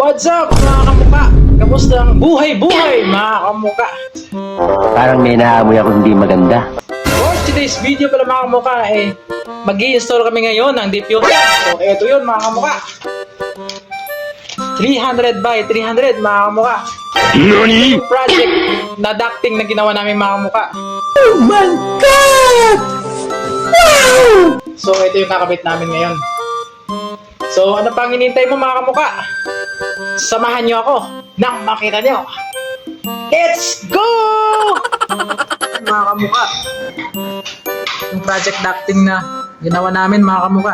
What's up mga kamuka? Kamusta ang buhay-buhay mga kamuka? Parang may naamoy ako hindi maganda. For today's video pala mga kamuka, mag-i-install kami ngayon ng diffuser. So eto yun mga kamuka. 300 by 300 mga kamuka. NANI? Project na ducting na ginawa namin mga kamuka. Oh my God! Wow! So ito yung kakabit namin ngayon. So ano pang hinihintay mo mga kamuka? Samahan nyo ako nang makita nyo. Let's go! Mga kamuka, yung project ducting na ginawa namin mga kamuka,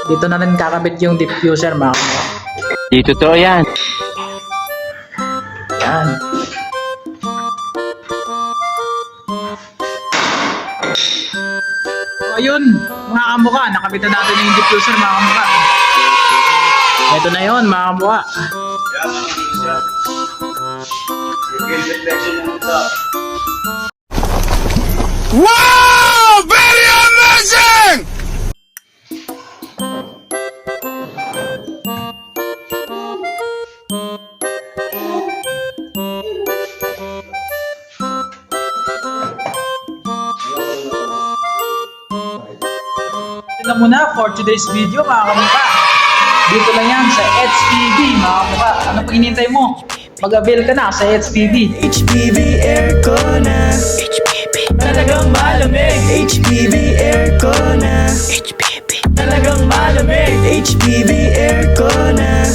dito na rin kakabit yung diffuser mga kamuka. Di totoo yan. Yan. So ayun mga kamuka, nakabit na natin yung diffuser mga kamuka. Ito na yun mga kamuka. Wow! Very amazing! Ito na muna for today's video mga kamuka. Dito lang yan sa HPV mga kamuka. Ano pang hinihintay mo? Mag-avail ka na sa HPV. HPV aircon na talagang malamig. HPV aircon na talagang malamig. HPV aircon na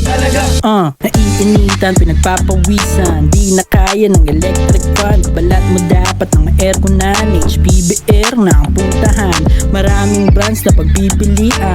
talagang naiinitan, pinagpapawisan. Di na kaya ng electric fan. Balat mo dapat ng aircon na HPV air na ang puntahan. Maraming brands na pagpipilian.